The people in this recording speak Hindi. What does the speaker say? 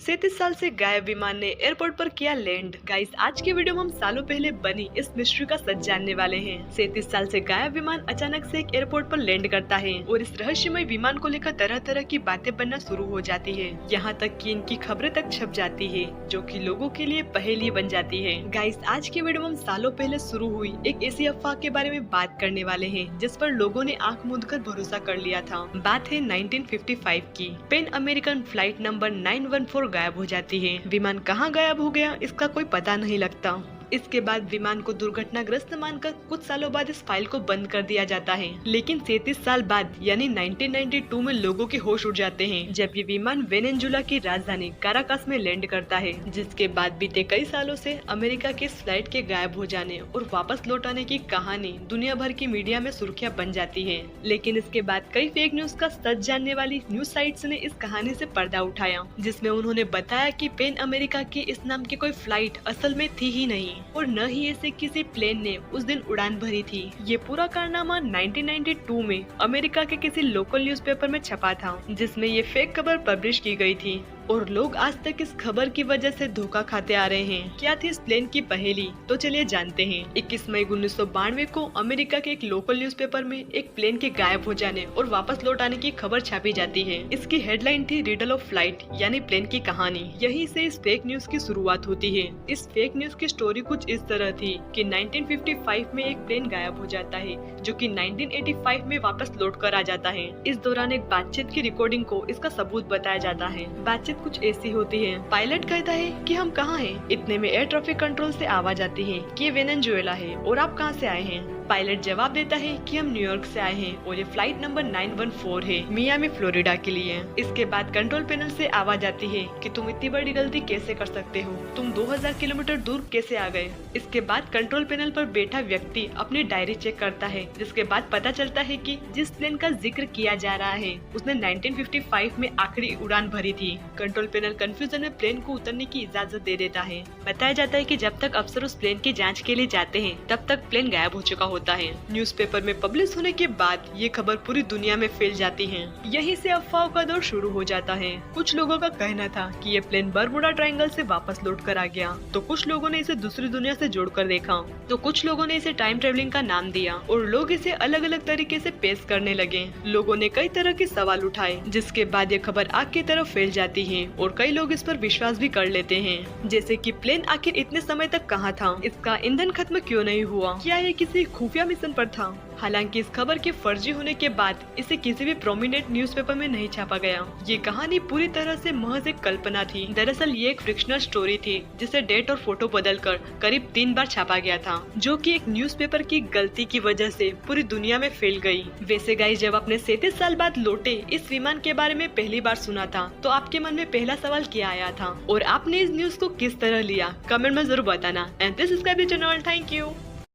37 साल से गायब विमान ने एयरपोर्ट पर किया लैंड। गाइस, आज के वीडियो में हम सालों पहले बनी इस मिस्ट्री का सच जानने वाले हैं। 37 साल से गायब विमान अचानक से एक एयरपोर्ट पर लैंड करता है और इस रहस्यमय विमान को लेकर तरह तरह की बातें बनना शुरू हो जाती है। यहाँ तक कि इनकी खबरें तक छप जाती है, जो कि लोगों के लिए पहेली बन जाती है। गाइस, आज के वीडियो में हम सालों पहले शुरू हुई एक ऐसी अफवाह के बारे में बात करने वाले हैं, जिस पर लोगों ने आंख मूंद कर भरोसा कर लिया था। बात है 1955 की। पैन अमेरिकन फ्लाइट नंबर 914 गायब हो जाती है। विमान कहाँ गायब हो गया, इसका कोई पता नहीं लगता। इसके बाद विमान को दुर्घटनाग्रस्त मानकर कुछ सालों बाद इस फाइल को बंद कर दिया जाता है। लेकिन 37 साल बाद यानी 1992 में लोगों के होश उड़ जाते हैं, जब ये विमान वेनेजुला की राजधानी काराकास में लैंड करता है। जिसके बाद बीते कई सालों से अमेरिका के इस फ्लाइट के गायब हो जाने और वापस लौट आने की कहानी दुनिया भर की मीडिया में सुर्खियां बन जाती है। लेकिन इसके बाद कई फेक न्यूज का सच जानने वाली न्यूज साइट्स ने इस कहानी से पर्दा उठाया, जिसमें उन्होंने बताया कि पैन अमेरिका के इस नाम की कोई फ्लाइट असल में थी ही नहीं और न ही ऐसे किसी प्लेन ने उस दिन उड़ान भरी थी। ये पूरा कारनामा 1992 में अमेरिका के किसी लोकल न्यूज़पेपर में छपा था, जिसमें ये फेक खबर पब्लिश की गई थी और लोग आज तक इस खबर की वजह से धोखा खाते आ रहे हैं। क्या थी इस प्लेन की पहेली, तो चलिए जानते हैं। 21 मई 1992 को अमेरिका के एक लोकल न्यूज़पेपर में एक प्लेन के गायब हो जाने और वापस लौट आने की खबर छापी जाती है। इसकी हेडलाइन थी रिडल ऑफ फ्लाइट, यानी प्लेन की कहानी। यहीं से इस फेक न्यूज की शुरुआत होती है। इस फेक न्यूज की स्टोरी कुछ इस तरह थी कि 1955 में एक प्लेन गायब हो जाता है, जो कि 1985 में वापस लौट कर आ जाता है। इस दौरान एक बातचीत की रिकॉर्डिंग को इसका सबूत बताया जाता है। बातचीत कुछ ऐसी होती है। पायलट कहता है कि हम कहाँ हैं। इतने में एयर ट्रैफिक कंट्रोल से आवाज आती है कि ये वेनेजुएला है और आप कहाँ से आए हैं। पायलट जवाब देता है कि हम न्यूयॉर्क से आए हैं और ये फ्लाइट नंबर 914 है, मियामी फ्लोरिडा के लिए। इसके बाद कंट्रोल पैनल से आवाज आती है कि तुम इतनी बड़ी गलती कैसे कर सकते हो, तुम 2000 किलोमीटर दूर कैसे आ गए। इसके बाद कंट्रोल पैनल पर बैठा व्यक्ति अपनी डायरी चेक करता है, जिसके बाद पता चलता है कि जिस प्लेन का जिक्र किया जा रहा है उसने 1955 में आखिरी उड़ान भरी थी। कंट्रोल पैनल कंफ्यूजन में प्लेन को उतरने की इजाजत दे देता है। बताया जाता है कि जब तक अफसर उस प्लेन की जांच के लिए जाते हैं, तब तक प्लेन गायब हो चुका होता है। न्यूज़पेपर में पब्लिश होने के बाद ये खबर पूरी दुनिया में फैल जाती है। यहीं से अफवाहों का दौर शुरू हो जाता है। कुछ लोगों का कहना था कि ये प्लेन बरमुडा ट्रायंगल से वापस लौट कर आ गया, तो कुछ लोगों ने इसे दूसरी दुनिया से जोड़कर देखा, तो कुछ लोगों ने इसे टाइम ट्रेवलिंग का नाम दिया और लोग इसे अलग अलग तरीके से पेश करने लगे। लोगों ने कई तरह के सवाल उठाए, जिसके बाद ये खबर आग की तरफ फैल जाती है और कई लोग इस पर विश्वास भी कर लेते हैं। जैसे कि प्लेन आखिर इतने समय तक कहाँ था, इसका ईंधन खत्म क्यों नहीं हुआ, क्या ये किसी खुफिया मिशन पर था। हालांकि इस खबर के फर्जी होने के बाद इसे किसी भी प्रोमिनेंट न्यूज़पेपर में नहीं छापा गया। ये कहानी पूरी तरह से महज एक कल्पना थी। दरअसल ये एक फिक्शनल स्टोरी थी, जिसे डेट और फोटो बदलकर करीब 3 बार छापा गया था, जो कि एक न्यूज़पेपर की गलती की वजह से पूरी दुनिया में फैल गई। वैसे गाइस, जब आपने 37 साल बाद लौटे इस विमान के बारे में पहली बार सुना था, तो आपके मन में पहला सवाल क्या आया था और आपने इस न्यूज को किस तरह लिया, कमेंट में जरूर बताना। And this is channel. Thank you.